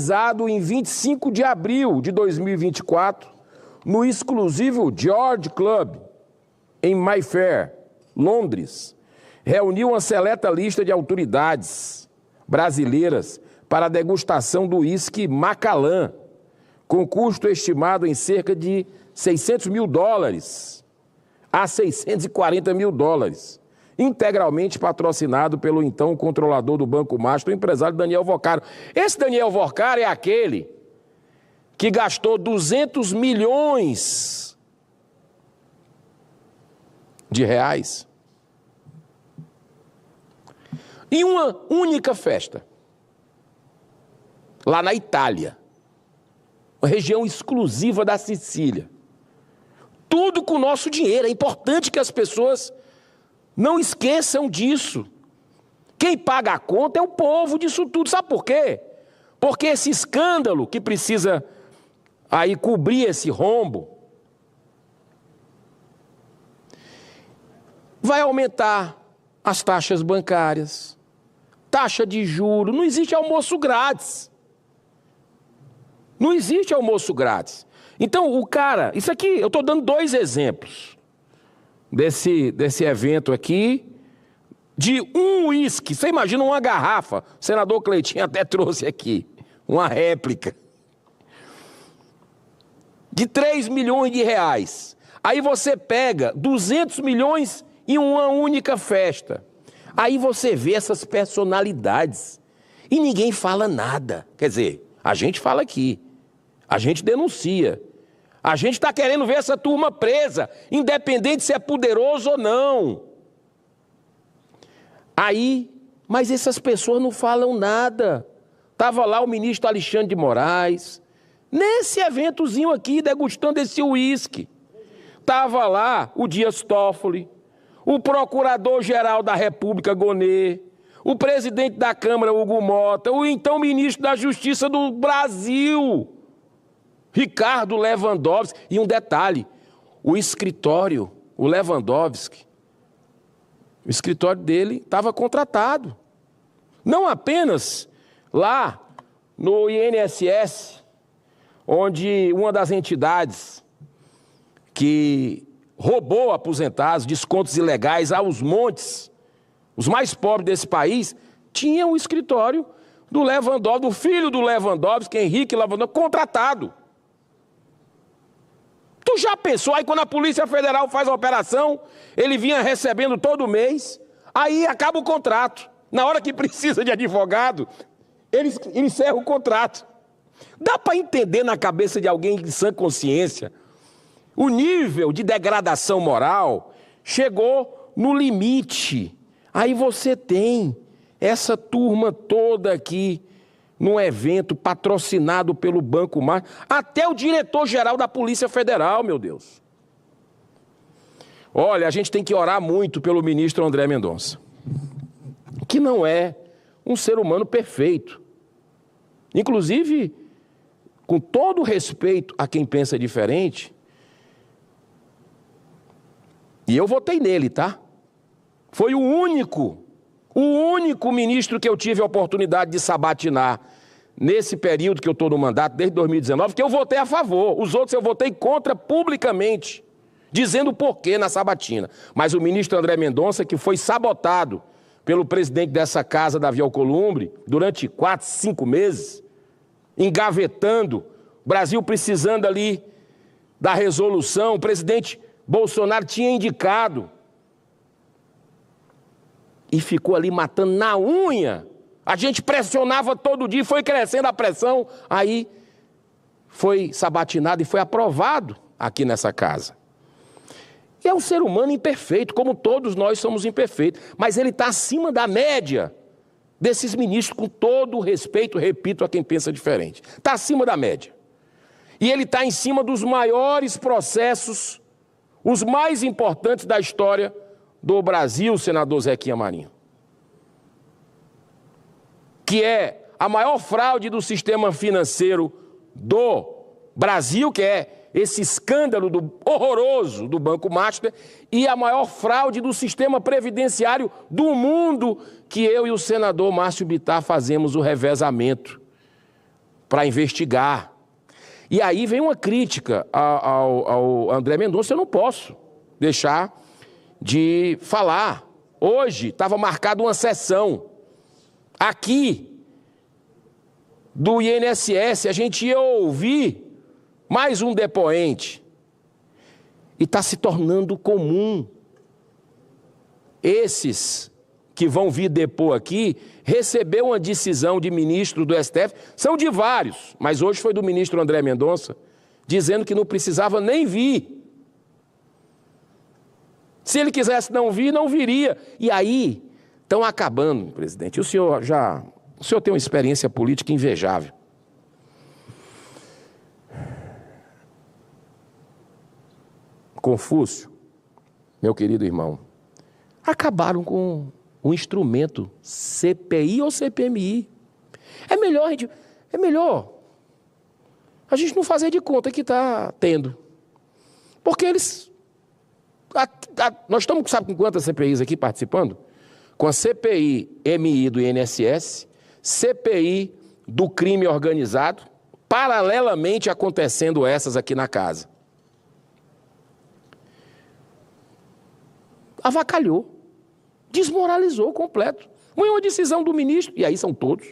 Realizado em 25 de abril de 2024, no exclusivo George Club, em Mayfair, Londres, reuniu uma seleta lista de autoridades brasileiras para a degustação do uísque Macallan, com custo estimado em cerca de $600 mil a $640 mil, integralmente patrocinado pelo então controlador do Banco Master, o empresário Daniel Vocaro. Esse Daniel Vocaro é aquele que gastou 200 milhões de reais em uma única festa, lá na Itália, uma região exclusiva da Sicília. Tudo com o nosso dinheiro. É importante que as pessoas não esqueçam disso. Quem paga a conta é o povo disso tudo. Sabe por quê? Porque esse escândalo que precisa aí cobrir esse rombo vai aumentar as taxas bancárias, taxa de juros. Não existe almoço grátis. Não existe almoço grátis. Então, o cara... Isso aqui, eu estou dando 2 exemplos desse evento aqui, de um uísque. Você imagina uma garrafa, o senador Cleitinho até trouxe aqui, uma réplica, de 3 milhões de reais. Aí você pega 200 milhões em uma única festa. Aí você vê essas personalidades e ninguém fala nada. Quer dizer, a gente fala aqui, a gente denuncia. A gente está querendo ver essa turma presa, independente se é poderoso ou não. Aí, mas essas pessoas não falam nada. Estava lá o ministro Alexandre de Moraes, nesse eventozinho aqui, degustando esse uísque. Estava lá o Dias Toffoli, o Procurador-Geral da República, Gonê, o presidente da Câmara, Hugo Mota, o então ministro da Justiça do Brasil, Ricardo Lewandowski. E um detalhe, o escritório, o Lewandowski, o escritório dele estava contratado. Não apenas lá no INSS, onde uma das entidades que roubou aposentados, descontos ilegais aos montes, os mais pobres desse país, tinha o escritório do Lewandowski, do filho do Lewandowski, Henrique Lewandowski, contratado. Tu já pensou? Aí quando a Polícia Federal faz a operação, ele vinha recebendo todo mês, aí acaba o contrato. Na hora que precisa de advogado, ele encerra o contrato. Dá para entender na cabeça de alguém de sã consciência? O nível de degradação moral chegou no limite. Aí você tem essa turma toda aqui, num evento patrocinado pelo Banco Master, até o diretor-geral da Polícia Federal, meu Deus. Olha, a gente tem que orar muito pelo ministro André Mendonça, que não é um ser humano perfeito. Inclusive, com todo o respeito a quem pensa diferente, e eu votei nele, tá? Foi o único ministro que eu tive a oportunidade de sabatinar nesse período que eu estou no mandato, desde 2019, que eu votei a favor. Os outros eu votei contra publicamente, dizendo o porquê na sabatina. Mas o ministro André Mendonça, que foi sabotado pelo presidente dessa casa, Davi Alcolumbre, durante 4, 5 meses, engavetando, o Brasil precisando ali da resolução, o presidente Bolsonaro tinha indicado, e ficou ali matando na unha. A gente pressionava todo dia, foi crescendo a pressão, aí foi sabatinado e foi aprovado aqui nessa casa. E é um ser humano imperfeito, como todos nós somos imperfeitos, mas ele está acima da média desses ministros, com todo o respeito, repito, a quem pensa diferente. Está acima da média. E ele está em cima dos maiores processos, os mais importantes da história do Brasil, senador Zequinha Marinho, que é a maior fraude do sistema financeiro do Brasil, que é esse escândalo horroroso do Banco Master, e a maior fraude do sistema previdenciário do mundo, que eu e o senador Márcio Bittar fazemos o revezamento para investigar. E aí vem uma crítica ao André Mendonça, eu não posso deixar de falar. Hoje estava marcada uma sessão aqui do INSS, a gente ia ouvir mais um depoente. E está se tornando comum esses que vão vir depor aqui receber uma decisão de ministro do STF, são de vários, mas hoje foi do ministro André Mendonça, dizendo que não precisava nem vir. Se ele quisesse não vir, não viria. E aí, estão acabando, presidente. O senhor tem uma experiência política invejável. Confúcio, meu querido irmão, acabaram com o instrumento CPI ou CPMI. É melhor a gente não fazer de conta que está tendo. Porque eles... nós estamos, sabe com quantas CPIs aqui participando? Com a CPI-MI do INSS, CPI do crime organizado, paralelamente acontecendo essas aqui na casa. Avacalhou, desmoralizou completo. Foi uma decisão do ministro, e aí são todos,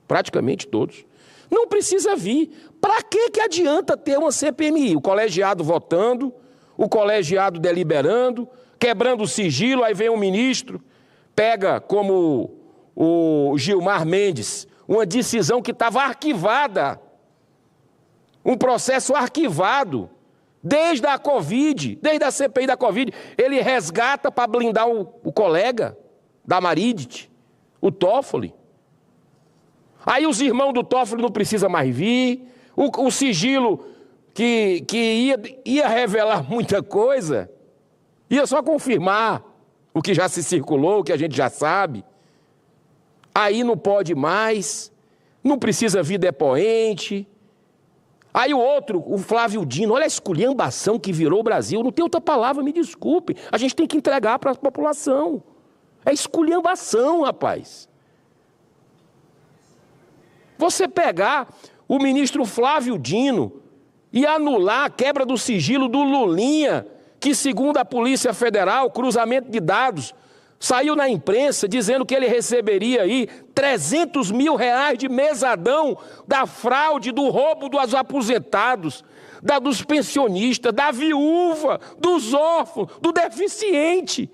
praticamente todos. Não precisa vir. Para que adianta ter uma CPMI? O colegiado votando, o colegiado deliberando, quebrando o sigilo, aí vem um ministro, pega como o Gilmar Mendes, uma decisão que estava arquivada, um processo arquivado, desde a Covid, desde a CPI da Covid, ele resgata para blindar o colega da Maridet, o Toffoli. Aí os irmãos do Toffoli não precisam mais vir, o sigilo que ia revelar muita coisa, ia só confirmar o que já se circulou, o que a gente já sabe. Aí não pode mais, não precisa vir depoente. Aí o outro, o Flávio Dino, olha a esculhambação que virou o Brasil, não tem outra palavra, me desculpe, a gente tem que entregar para a população. É esculhambação, rapaz. Você pegar o ministro Flávio Dino e anular a quebra do sigilo do Lulinha, que segundo a Polícia Federal, cruzamento de dados, saiu na imprensa dizendo que ele receberia aí 300 mil reais de mesadão da fraude, do roubo dos aposentados, dos pensionistas, da viúva, dos órfãos, do deficiente.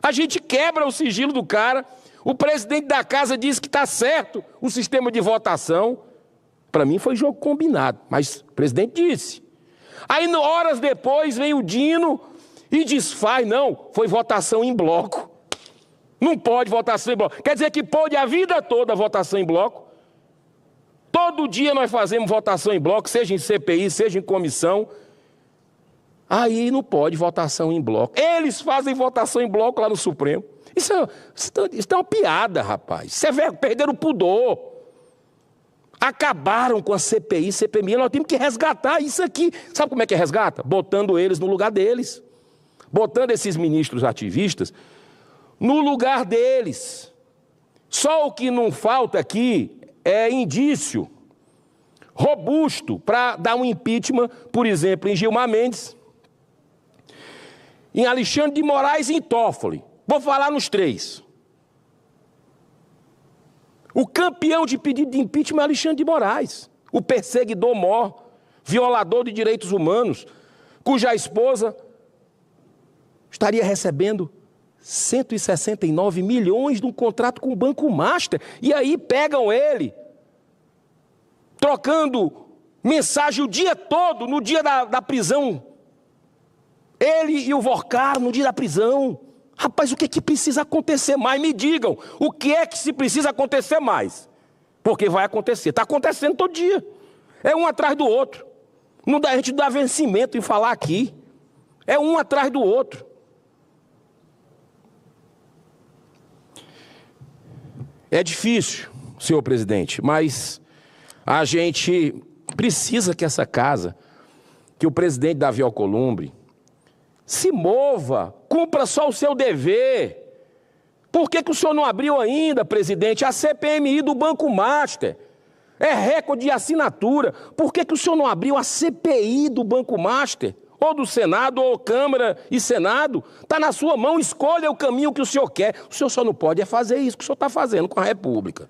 A gente quebra o sigilo do cara, o presidente da casa diz que está certo o sistema de votação. Para mim foi jogo combinado, mas o presidente disse. Aí horas depois vem o Dino e desfaz, não, foi votação em bloco. Não pode votação em bloco. Quer dizer que pode a vida toda votação em bloco. Todo dia nós fazemos votação em bloco, seja em CPI, seja em comissão. Aí não pode votação em bloco. Eles fazem votação em bloco lá no Supremo. Isso é uma piada, rapaz. Isso é perder o pudor. Acabaram com a CPI, CPMI. Nós temos que resgatar isso aqui. Sabe como é que resgata? Botando eles no lugar deles. Botando esses ministros ativistas no lugar deles. Só o que não falta aqui é indício robusto para dar um impeachment, por exemplo, em Gilmar Mendes, em Alexandre de Moraes e em Toffoli. Vou falar nos três. O campeão de pedido de impeachment é Alexandre de Moraes, o perseguidor mor, violador de direitos humanos, cuja esposa estaria recebendo 169 milhões de um contrato com o Banco Master. E aí pegam ele, trocando mensagem o dia todo, no dia da prisão. Ele e o Vorcar no dia da prisão. Rapaz, o que é que precisa acontecer mais? Me digam, o que é que se precisa acontecer mais? Porque vai acontecer. Está acontecendo todo dia. É um atrás do outro. A gente não dá vencimento em falar aqui. É um atrás do outro. É difícil, senhor presidente, mas a gente precisa que essa casa, que o presidente Davi Alcolumbre, se mova, cumpra só o seu dever. Por que o senhor não abriu ainda, presidente, a CPMI do Banco Master? É recorde de assinatura. Por que o senhor não abriu a CPI do Banco Master? Ou do Senado, ou Câmara e Senado? Está na sua mão, escolha o caminho que o senhor quer. O senhor só não pode fazer isso que o senhor está fazendo com a República.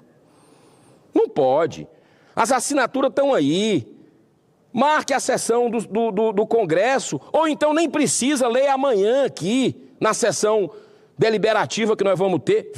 Não pode. As assinaturas estão aí. Marque a sessão do Congresso, ou então nem precisa ler amanhã aqui, na sessão deliberativa que nós vamos ter.